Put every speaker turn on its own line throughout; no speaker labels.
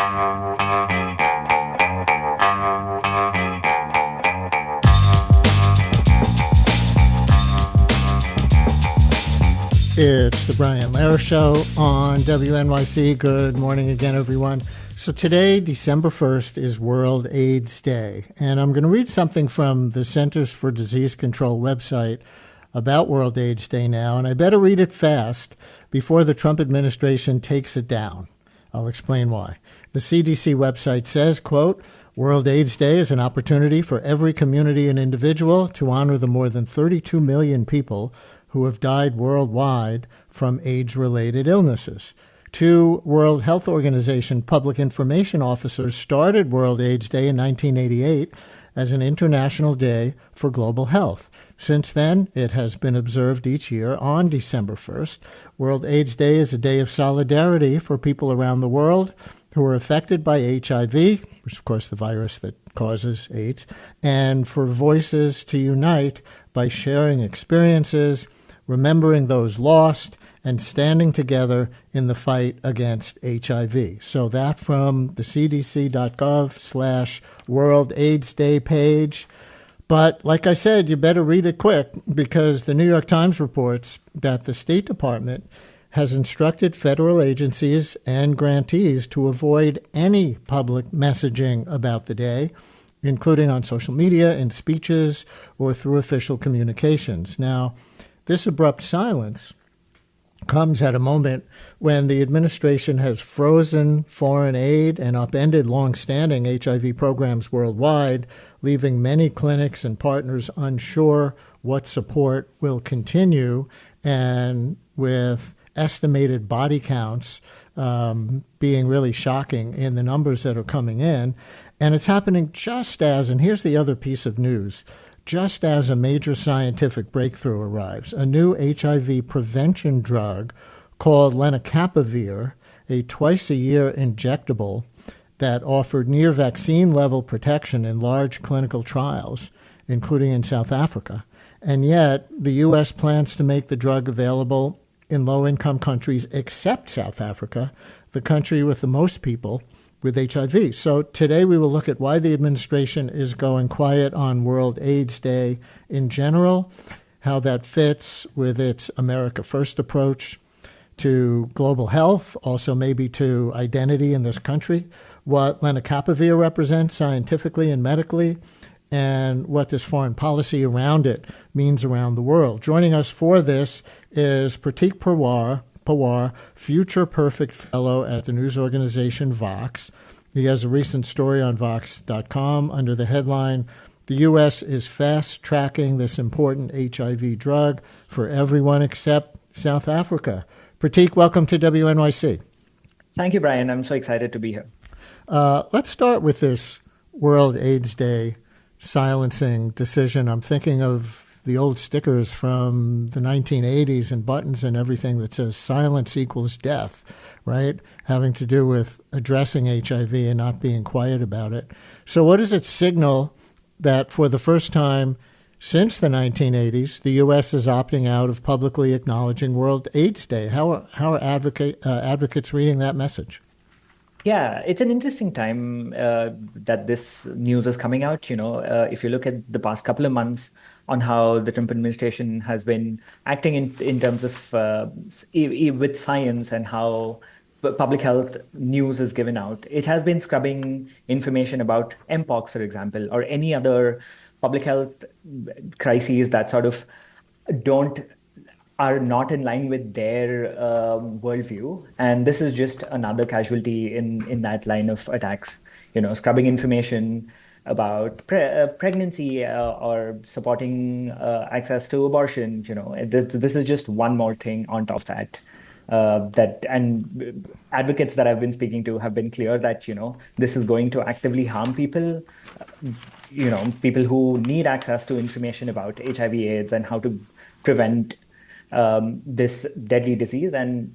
It's the Brian Lehrer Show on WNYC. Good morning again, everyone. So today, December 1st, is World AIDS Day. And I'm going to read something from the Centers for Disease Control website about World AIDS Day now. And I better read it fast before the Trump administration takes it down. I'll explain why. The CDC website says, quote, World AIDS Day is an opportunity for every community and individual to honor the more than 32 million people who have died worldwide from AIDS-related illnesses. Two World Health Organization public information officers started World AIDS Day in 1988 as an international day for global health. Since then, it has been observed each year on December 1st. World AIDS Day is a day of solidarity for people around the world who are affected by HIV, which is, of course, the virus that causes AIDS, and for voices to unite by sharing experiences, remembering those lost, and standing together in the fight against HIV. So that from the cdc.gov/World AIDS Day page. But like I said, you better read it quick because the New York Times reports that the State Department has instructed federal agencies and grantees to avoid any public messaging about the day, including on social media, in speeches, or through official communications. Now, this abrupt silence comes at a moment when the administration has frozen foreign aid and upended longstanding HIV programs worldwide, leaving many clinics and partners unsure what support will continue, and with estimated body counts being really shocking in the numbers that are coming in. And it's happening just as, and here's the other piece of news, just as a major scientific breakthrough arrives. A new HIV prevention drug called lenacapavir, a twice-a-year injectable that offered near vaccine-level protection in large clinical trials, including in South Africa. And yet, the U.S. plans to make the drug available in low-income countries except South Africa, the country with the most people with HIV. So today we will look at why the administration is going quiet on World AIDS Day in general, how that fits with its America First approach to global health, also maybe to identity in this country, what lenacapavir represents scientifically and medically, and what this foreign policy around it means around the world. Joining us for this is Pratik Pawar, Future Perfect Fellow at the news organization Vox. He has a recent story on Vox.com under the headline, "The U.S. is fast-tracking this important HIV drug for everyone except South Africa." Pratik, welcome to WNYC.
Thank you, Brian. I'm so excited to be here.
Let's start with this World AIDS Day silencing decision. I'm thinking of the old stickers from the 1980s and buttons and everything that says silence equals death, right? Having to do with addressing HIV and not being quiet about it. So what does it signal that for the first time since the 1980s, the U.S. is opting out of publicly acknowledging World AIDS Day? How are advocates reading that message?
Yeah, it's an interesting time that this news is coming out. If you look at the past couple of months on how the Trump administration has been acting in terms of with science and how public health news is given out, it has been scrubbing information about Mpox, for example, or any other public health crises that sort of are not in line with their worldview. And this is just another casualty in that line of attacks, scrubbing information about pregnancy or supporting access to abortion. This is just one more thing on top of that. And advocates that I've been speaking to have been clear that, this is going to actively harm people, people who need access to information about HIV/AIDS and how to prevent this deadly disease. And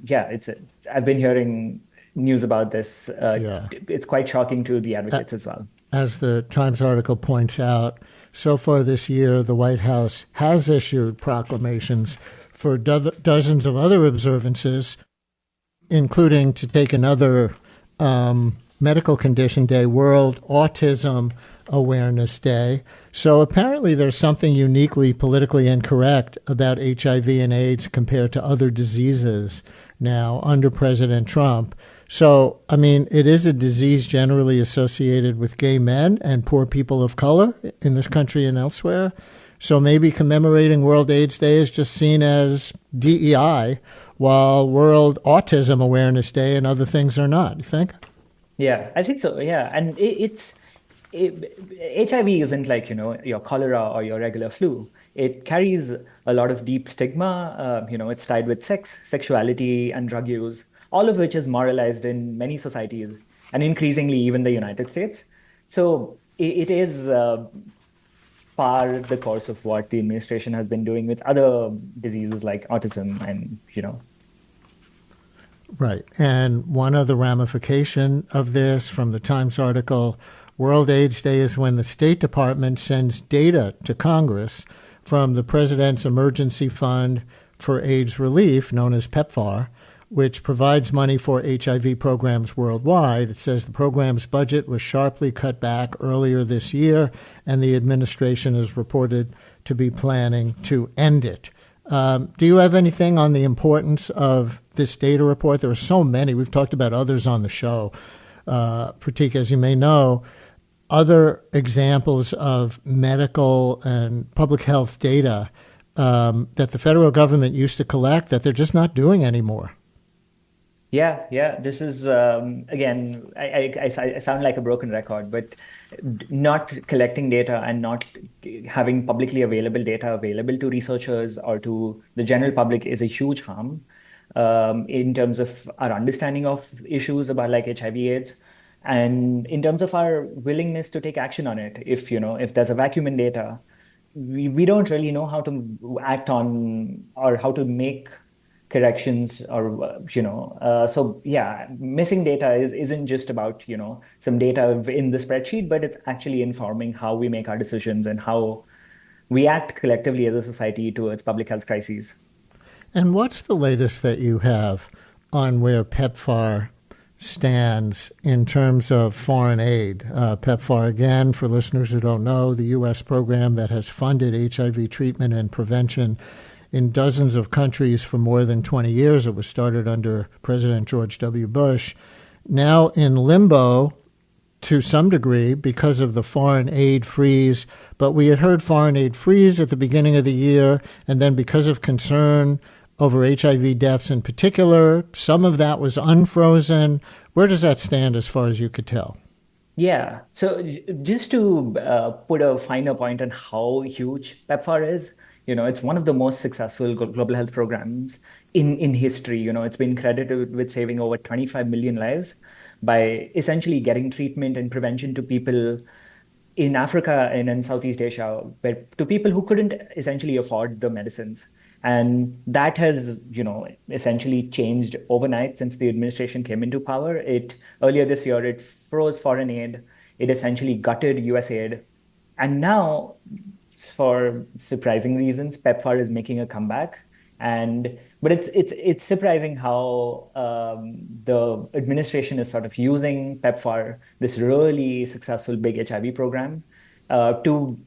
I've been hearing news about this. It's quite shocking to the advocates as well.
As the Times article points out, so far this year, the White House has issued proclamations for dozens of other observances, including to take another Medical Condition Day, World Autism Awareness Day. So apparently there's something uniquely politically incorrect about HIV and AIDS compared to other diseases now under President Trump. So, I mean, it is a disease generally associated with gay men and poor people of color in this country and elsewhere. So maybe commemorating World AIDS Day is just seen as DEI, while World Autism Awareness Day and other things are not. You think?
Yeah, I think so. Yeah, and HIV isn't like, your cholera or your regular flu. It carries a lot of deep stigma. It's tied with sex, sexuality, and drug use, all of which is moralized in many societies, and increasingly even the United States. So it is par the course of what the administration has been doing with other diseases like autism and.
Right. And one other ramification of this from the Times article, World AIDS Day is when the State Department sends data to Congress from the President's Emergency Fund for AIDS Relief, known as PEPFAR, which provides money for HIV programs worldwide. It says the program's budget was sharply cut back earlier this year, and the administration is reported to be planning to end it. Do you have anything on the importance of this data report? There are so many. We've talked about others on the show. Pratik, as you may know, other examples of medical and public health data that the federal government used to collect that they're just not doing anymore.
Yeah. This is, again, I sound like a broken record, but not collecting data and not having publicly available data available to researchers or to the general public is a huge harm in terms of our understanding of issues about like HIV/AIDS, and in terms of our willingness to take action on it. If there's a vacuum in data, we don't really know how to act on or how to make corrections or so yeah, missing data isn't just about some data in the spreadsheet, but it's actually informing how we make our decisions and how we act collectively as a society towards public health crises.
And what's the latest that you have on where PEPFAR stands in terms of foreign aid? PEPFAR, again, for listeners who don't know, the U.S. program that has funded HIV treatment and prevention in dozens of countries for more than 20 years. It was started under President George W. Bush. Now in limbo to some degree because of the foreign aid freeze. But we had heard foreign aid freeze at the beginning of the year, and then because of concern over HIV deaths in particular, some of that was unfrozen. Where does that stand as far as you could tell?
Yeah. So just to put a finer point on how huge PEPFAR is, it's one of the most successful global health programs in history. It's been credited with saving over 25 million lives by essentially getting treatment and prevention to people in Africa and in Southeast Asia, to people who couldn't essentially afford the medicines. And that has, essentially changed overnight since the administration came into power. Earlier this year, it froze foreign aid. It essentially gutted US aid. And now, for surprising reasons, PEPFAR is making a comeback. But it's surprising how the administration is sort of using PEPFAR, this really successful big HIV program, to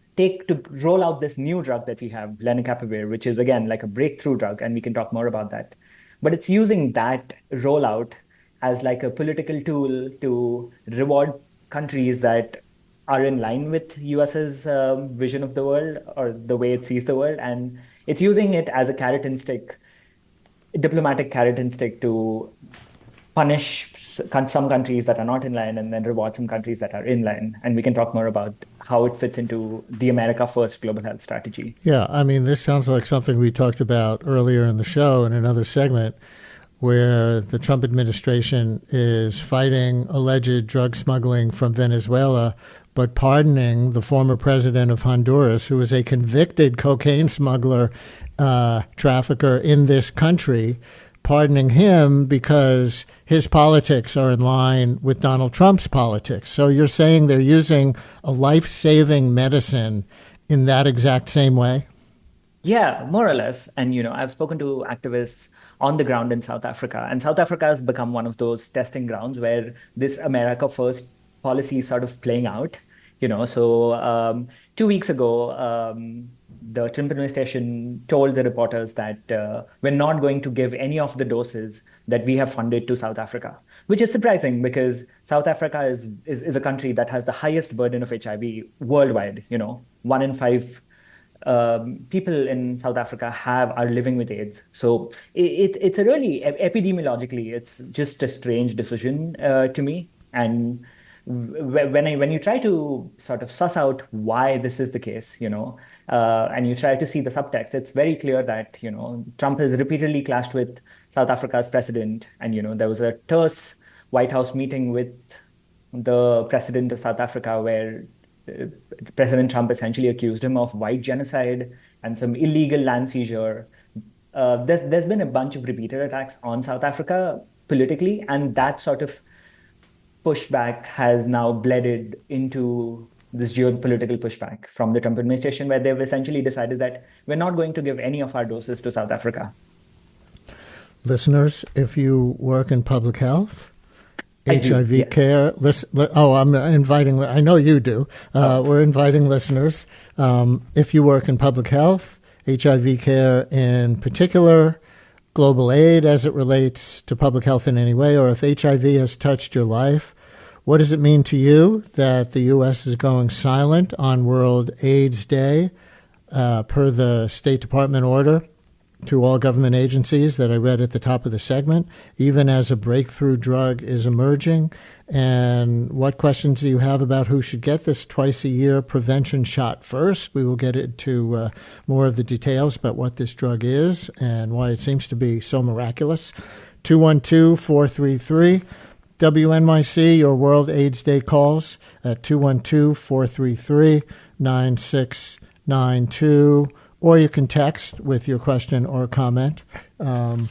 roll out this new drug that we have, lenacapavir, which is again like a breakthrough drug, and we can talk more about that. But it's using that rollout as like a political tool to reward countries that are in line with US's vision of the world or the way it sees the world. And it's using it as a carrot and stick, diplomatic carrot and stick, to punish some countries that are not in line and then reward some countries that are in line. And we can talk more about how it fits into the America First global health strategy.
Yeah, I mean, this sounds like something we talked about earlier in the show in another segment, where the Trump administration is fighting alleged drug smuggling from Venezuela, but pardoning the former president of Honduras, who was a convicted cocaine smuggler, trafficker in this country, pardoning him because his politics are in line with Donald Trump's politics. So you're saying they're using a life-saving medicine in that exact same way?
Yeah, more or less. And, I've spoken to activists on the ground in South Africa. And South Africa has become one of those testing grounds where this America First policy is sort of playing out. So 2 weeks ago, the Trump administration told the reporters that we're not going to give any of the doses that we have funded to South Africa, which is surprising because South Africa is a country that has the highest burden of HIV worldwide. 1 in 5 people in South Africa are living with AIDS. So it's a really epidemiologically, it's just a strange decision to me. And when you try to sort of suss out why this is the case, and you try to see the subtext, it's very clear that Trump has repeatedly clashed with South Africa's president, and there was a terse White House meeting with the president of South Africa where President Trump essentially accused him of white genocide and some illegal land seizure. There's been a bunch of repeated attacks on South Africa politically, and that sort of pushback has now blended into this geopolitical pushback from the Trump administration, where they've essentially decided that we're not going to give any of our doses to South Africa.
Listeners, if you work in public health, HIV care. I'm inviting. I know you do. We're inviting listeners. If you work in public health, HIV care in particular, global aid as it relates to public health in any way, or if HIV has touched your life, what does it mean to you that the U.S. is going silent on World AIDS Day per the State Department order to all government agencies that I read at the top of the segment, even as a breakthrough drug is emerging? And what questions do you have about who should get this twice-a-year prevention shot first? We will get into more of the details about what this drug is and why it seems to be so miraculous. 212-433-WNYC, your World AIDS Day calls at 212-433-9692. Or you can text with your question or comment for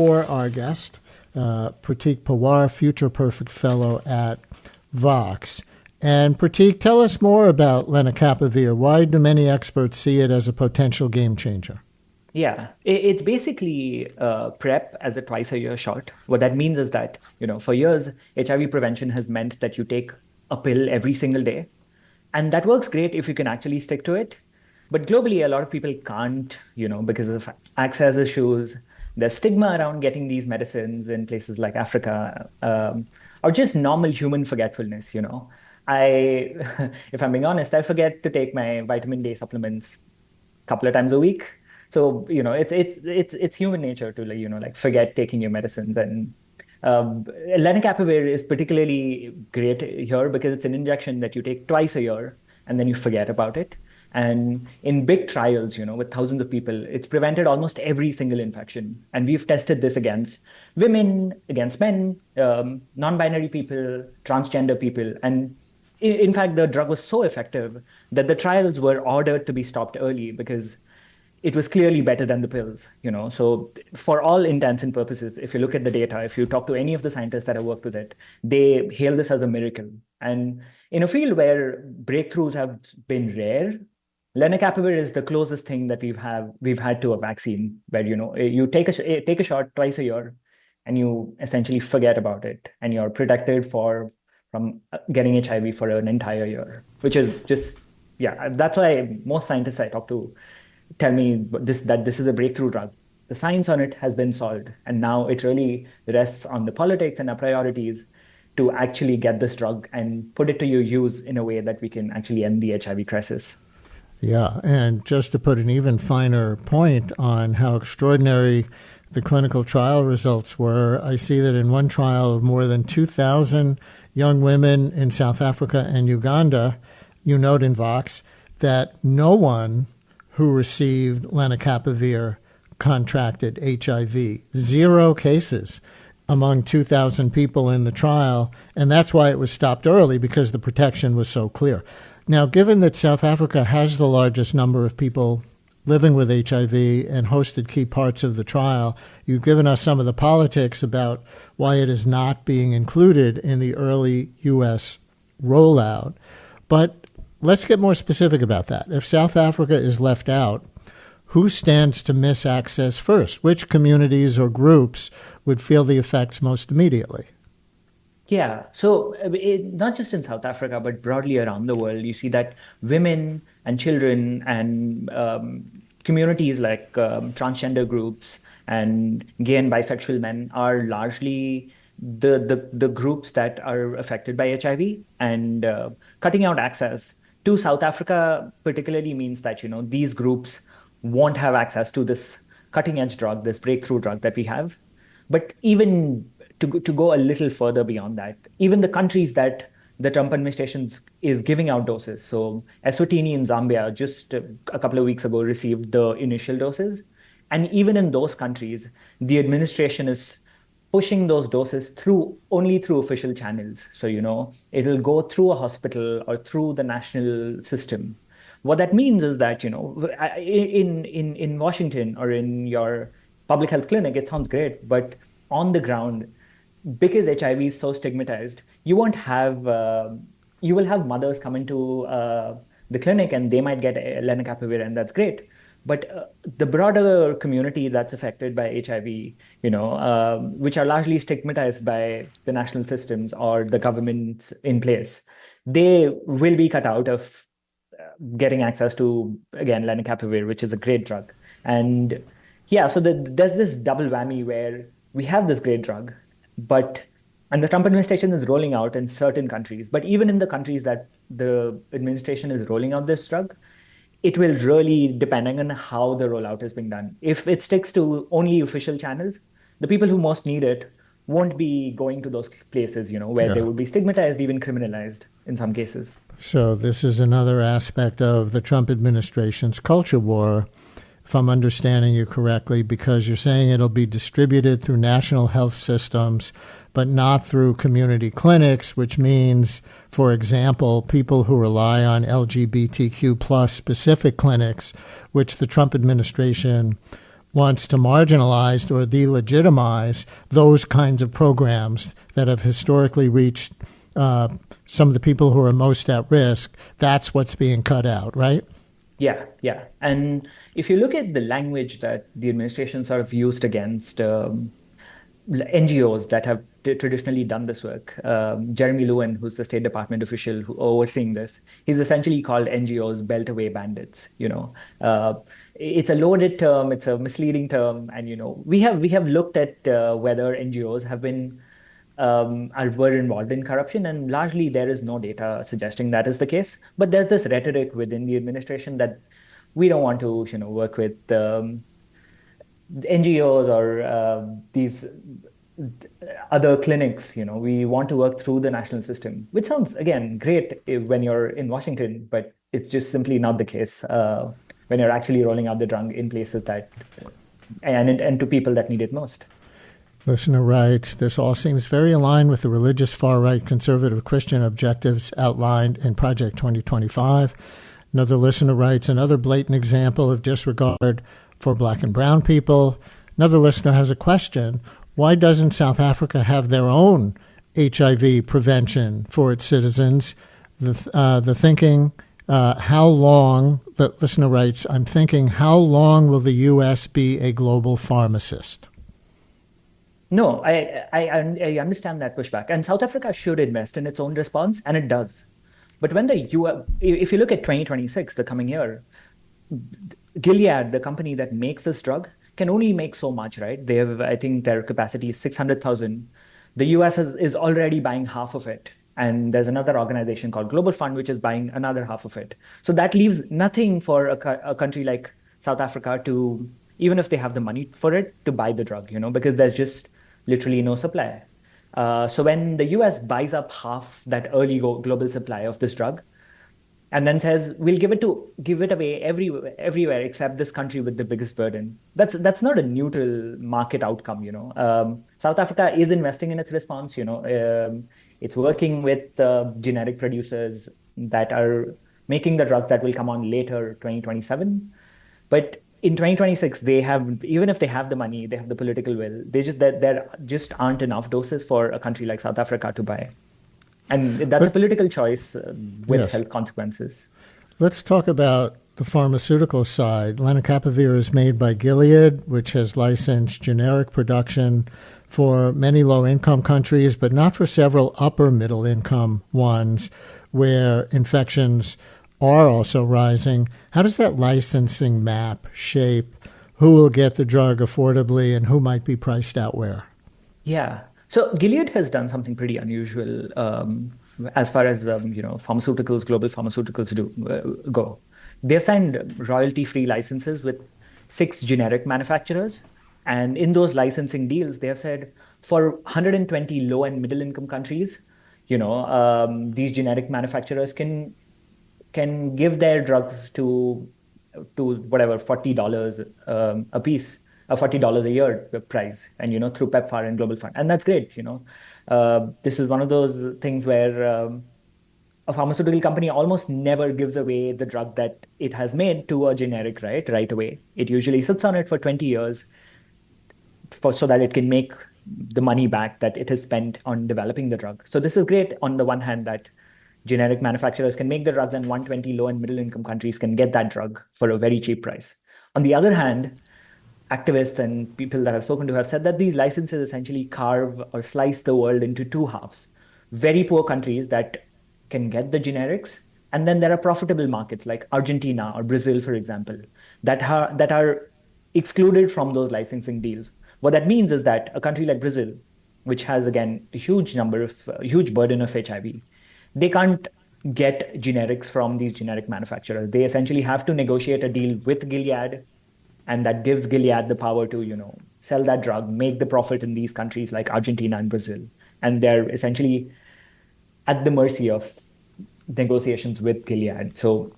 our guest, Pratik Pawar, Future Perfect Fellow at Vox. And Pratik, tell us more about lenacapavir. Why do many experts see it as a potential game changer?
Yeah, it's basically PrEP as a twice-a-year shot. What that means is that, for years, HIV prevention has meant that you take a pill every single day. And that works great if you can actually stick to it. But globally, a lot of people can't, because of access issues. There's stigma around getting these medicines in places like Africa, or just normal human forgetfulness, if I'm being honest, I forget to take my vitamin D supplements a couple of times a week. So, it's human nature to, forget taking your medicines. And lenacapavir is particularly great here because it's an injection that you take twice a year and then you forget about it. And in big trials, with thousands of people, it's prevented almost every single infection. And we've tested this against women, against men, non-binary people, transgender people. And in fact, the drug was so effective that the trials were ordered to be stopped early because it was clearly better than the pills, So for all intents and purposes, if you look at the data, if you talk to any of the scientists that have worked with it, they hail this as a miracle. And in a field where breakthroughs have been rare, lenacapavir is the closest thing that we've had to a vaccine, where you take a shot twice a year, and you essentially forget about it, and you're protected from getting HIV for an entire year, which is just that's why most scientists I talk to tell me that this is a breakthrough drug. The science on it has been solved, and now it really rests on the politics and our priorities to actually get this drug and put it to your use in a way that we can actually end the HIV crisis.
Yeah, and just to put an even finer point on how extraordinary the clinical trial results were, I see that in one trial of more than 2,000 young women in South Africa and Uganda, you note in Vox that no one who received lenacapavir contracted HIV. 0 cases among 2,000 people in the trial, and that's why it was stopped early, because the protection was so clear. Now, given that South Africa has the largest number of people living with HIV and hosted key parts of the trial, you've given us some of the politics about why it is not being included in the early U.S. rollout. But let's get more specific about that. If South Africa is left out, who stands to miss access first? Which communities or groups would feel the effects most immediately?
Yeah, so not just in South Africa, but broadly around the world, you see that women and children and communities like transgender groups and gay and bisexual men are largely the groups that are affected by HIV. And cutting out access to South Africa particularly means that, these groups won't have access to this cutting edge drug, this breakthrough drug that we have. But even to go a little further beyond that, even the countries that the Trump administration is giving out doses. So Eswatini in Zambia just a couple of weeks ago received the initial doses. And even in those countries, the administration is pushing those doses through only through official channels. So, it will go through a hospital or through the national system. What that means is that, in Washington or in your public health clinic, it sounds great, but on the ground, because HIV is so stigmatized, you won't have you will have mothers come into the clinic and they might get lenacapavir, and that's great. But the broader community that's affected by HIV, which are largely stigmatized by the national systems or the governments in place, they will be cut out of getting access to, again, lenacapavir, which is a great drug. And yeah, so there's this double whammy where we have this great drug, and the Trump administration is rolling out in certain countries, but even in the countries that the administration is rolling out this drug, it will really depending on how the rollout is being done. If it sticks to only official channels, the people who most need it won't be going to those places, where they would be stigmatized, even criminalized in some cases.
So this is another aspect of the Trump administration's culture war, if I'm understanding you correctly, because you're saying it'll be distributed through national health systems, but not through community clinics, which means, for example, people who rely on LGBTQ plus specific clinics, which the Trump administration wants to marginalize or delegitimize, those kinds of programs that have historically reached some of the people who are most at risk. That's what's being cut out, right?
Yeah. And if you look at the language that the administration sort of used against NGOs that have traditionally done this work, Jeremy Lewin, who's the State Department official who overseeing this, he's essentially called NGOs beltway bandits. It's a loaded term, it's a misleading term, and we have looked at whether NGOs have been were involved in corruption, and largely there is no data suggesting that is the case. But there's this rhetoric within the administration that we don't want to, work with NGOs or these other clinics. We want to work through the national system, which sounds, again, great when you're in Washington, but it's just simply not the case when you're actually rolling out the drug in places that and to people that need it most.
Listener writes, this all seems very aligned with the religious far-right conservative Christian objectives outlined in Project 2025. Another listener writes, another blatant example of disregard for Black and brown people. Another listener has a question. Why doesn't South Africa have their own HIV prevention for its citizens? The thinking, how long, the listener writes, I'm thinking, how long will the U.S. be a global pharmacist?
No, I understand that pushback. And South Africa should invest in its own response, and it does. But when if you look at 2026, the coming year, Gilead, the company that makes this drug, can only make so much, right? They have, I think their capacity is 600,000. The US is already buying half of it. And there's another organization called Global Fund, which is buying another half of it. So that leaves nothing for a country like South Africa to, even if they have the money for it, to buy the drug, because there's just literally no supply. So when the US buys up half that early global supply of this drug, and then says we'll give it away everywhere except this country with the biggest burden, that's not a neutral market outcome. South Africa is investing in its response. It's working with generic producers that are making the drugs that will come on later, 2027. But in 2026, even if they have the money, they have the political will, there just aren't enough doses for a country like South Africa to buy. And that's a political choice with health consequences.
Let's talk about the pharmaceutical side. Lenacapavir is made by Gilead, which has licensed generic production for many low-income countries, but not for several upper middle-income ones where infections are also rising. How does that licensing map shape who will get the drug affordably and who might be priced out where?
Yeah. So Gilead has done something pretty unusual as far as pharmaceuticals, global pharmaceuticals go. They've signed royalty-free licenses with 6 generic manufacturers, and in those licensing deals, they have said for 120 low and middle income countries, these generic manufacturers can give their drugs to whatever $40 a piece, a $40 a year price, and through PEPFAR and Global Fund, and that's great. This is one of those things where a pharmaceutical company almost never gives away the drug that it has made to a generic right away. It usually sits on it for 20 years so that it can make the money back that it has spent on developing the drug. So this is great on the one hand that generic manufacturers can make the drugs and 120 low and middle income countries can get that drug for a very cheap price. On the other hand, activists and people that I've spoken to have said that these licenses essentially carve or slice the world into two halves. Very poor countries that can get the generics, and then there are profitable markets like Argentina or Brazil, for example, that are excluded from those licensing deals. What that means is that a country like Brazil, which has, again, a huge burden of HIV, they can't get generics from these generic manufacturers. They essentially have to negotiate a deal with Gilead, and that gives Gilead the power to, sell that drug, make the profit in these countries like Argentina and Brazil. And they're essentially at the mercy of negotiations with Gilead. So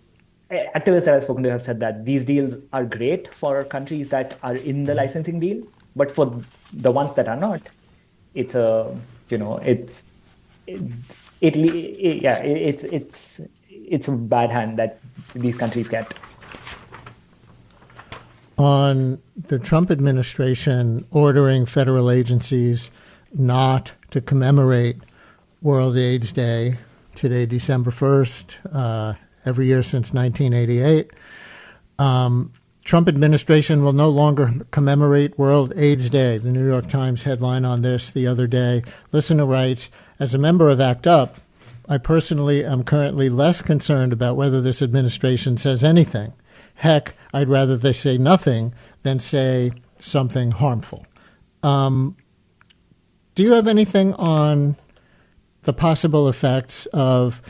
activists that I've spoken to have said that these deals are great for countries that are in the licensing deal, but for the ones that are not, it's a bad hand that these countries get.
On the Trump administration ordering federal agencies not to commemorate World AIDS Day, today December 1st, every year since 1988, Trump administration will no longer commemorate World AIDS Day. The New York Times headline on this the other day. Listener writes, as a member of ACT UP, I personally am currently less concerned about whether this administration says anything. Heck, I'd rather they say nothing than say something harmful. Do you have anything on the possible effects of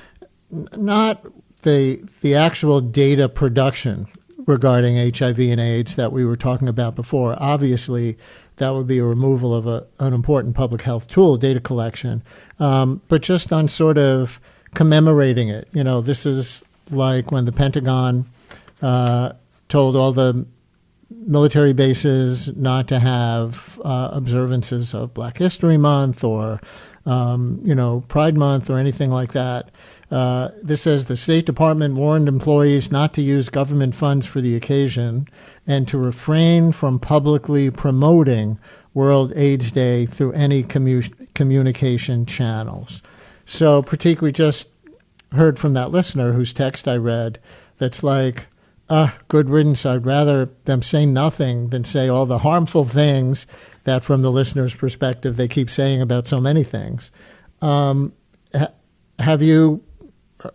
not the actual data production regarding HIV and AIDS that we were talking about before? Obviously, that would be a removal of an important public health tool, data collection, but just on sort of commemorating it. This is like when the Pentagon told all the military bases not to have observances of Black History Month or, Pride Month or anything like that. This says the State Department warned employees not to use government funds for the occasion and to refrain from publicly promoting World AIDS Day through any communication channels. So, Pratik, we just heard from that listener whose text I read that's like, good riddance. I'd rather them say nothing than say all the harmful things that, from the listener's perspective, they keep saying about so many things. Have you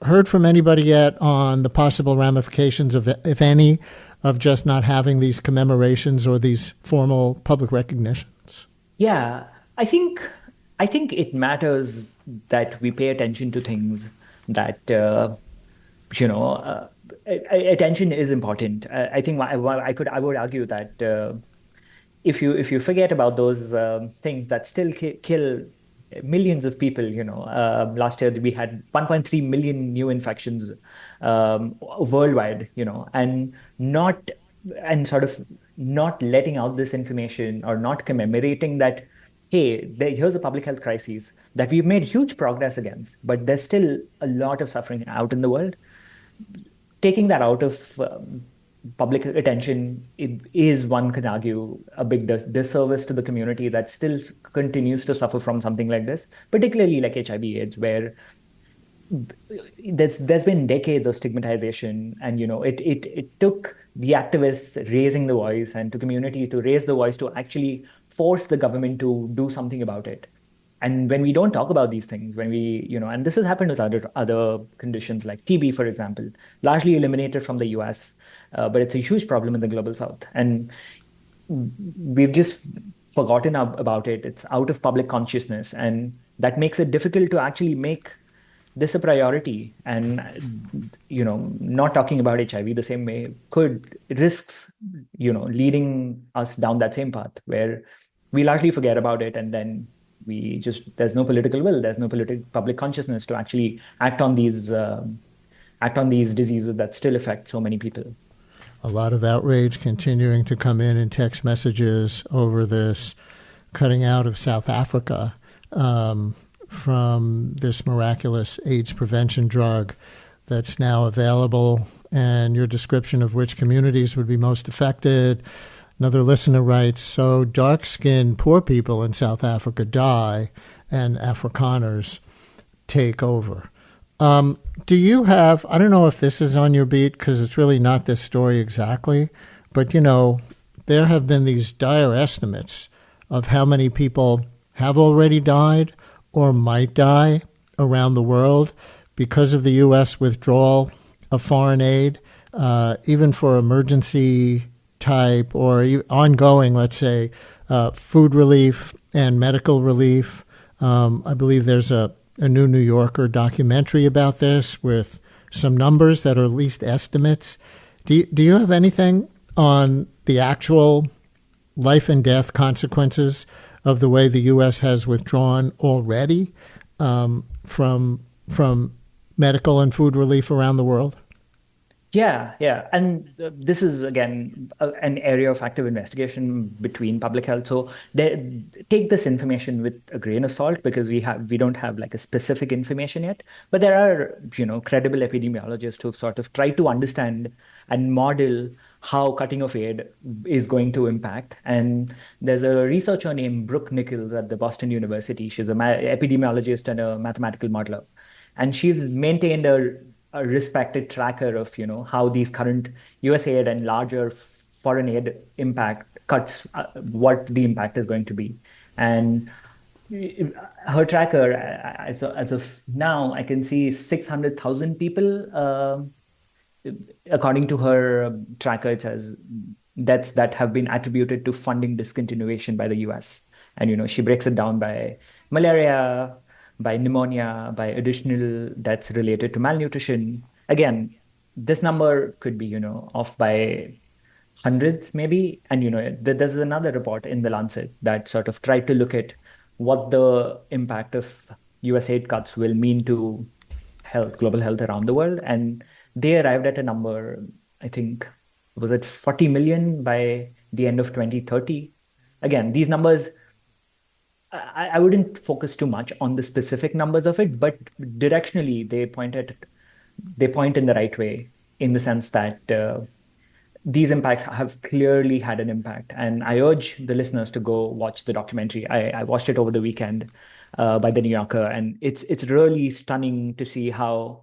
heard from anybody yet on the possible ramifications of, if any, of just not having these commemorations or these formal public recognitions?
Yeah, I think it matters that we pay attention to things that attention is important. I think I would argue that if you forget about those things that still kill millions of people, last year we had 1.3 million new infections worldwide, and sort of not letting out this information or not commemorating that, hey, here's a public health crisis that we've made huge progress against, but there's still a lot of suffering out in the world. Taking that out of public attention, it is, one can argue, a big disservice to the community that still continues to suffer from something like this, particularly like HIV/AIDS, where there's been decades of stigmatization, and it took the activists raising the voice and to community to raise the voice to actually force the government to do something about it. And when we don't talk about these things, when we, and this has happened with other conditions like TB, for example, largely eliminated from the US, but it's a huge problem in the global South, and we've just forgotten about it. It's out of public consciousness, and that makes it difficult to actually make this a priority. And not talking about HIV the same way could risks leading us down that same path where we largely forget about it, and then there's no political will, there's no public consciousness to actually act on these diseases that still affect so many people.
A lot of outrage continuing to come in text messages over this cutting out of South Africa from this miraculous AIDS prevention drug that's now available, and your description of which communities would be most affected. Another listener writes, so dark-skinned poor people in South Africa die and Afrikaners take over. Do you have, I don't know if this is on your beat because it's really not this story exactly, but there have been these dire estimates of how many people have already died or might die around the world because of the U.S. withdrawal of foreign aid, even for emergency type or ongoing, let's say, food relief and medical relief. I believe there's a new New Yorker documentary about this with some numbers that are at least estimates. Do you have anything on the actual life and death consequences of the way the U.S. has withdrawn already from medical and food relief around the world?
Yeah. And this is, again, an area of active investigation between public health. So take this information with a grain of salt because we don't have like a specific information yet. But there are, credible epidemiologists who've sort of tried to understand and model how cutting off aid is going to impact. And there's a researcher named Brooke Nichols at the Boston University. She's an epidemiologist and a mathematical modeler. And she's maintained a respected tracker of how these current US aid and larger foreign aid impact cuts, what the impact is going to be. And her tracker, as of now, I can see 600,000 people, according to her tracker, it says deaths that have been attributed to funding discontinuation by the US. And she breaks it down by malaria, by pneumonia, by additional deaths related to malnutrition. Again, this number could be, off by hundreds maybe. And, there's another report in the Lancet that sort of tried to look at what the impact of US aid cuts will mean to global health around the world. And they arrived at a number, I think, was it 40 million by the end of 2030? Again, these numbers, I wouldn't focus too much on the specific numbers of it, but directionally they point in the right way, in the sense that these impacts have clearly had an impact. And I urge the listeners to go watch the documentary. I watched it over the weekend by the New Yorker, and it's really stunning to see how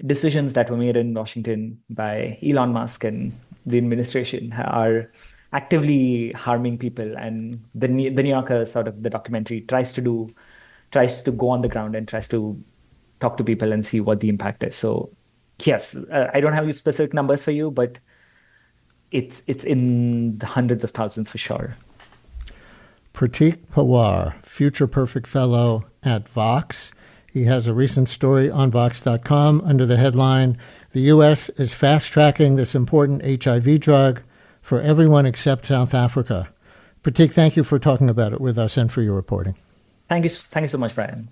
decisions that were made in Washington by Elon Musk and the administration are actively harming people. And the New Yorker, sort of the documentary, tries to go on the ground and tries to talk to people and see what the impact is. So yes, I don't have specific numbers for you, but it's in the hundreds of thousands for sure.
Pratik Pawar, Future Perfect Fellow at Vox. He has a recent story on Vox.com under the headline, "The U.S. is fast-tracking this important HIV drug for everyone except South Africa." Pratik, thank you for talking about it with us and for your reporting.
Thank you so much, Brian.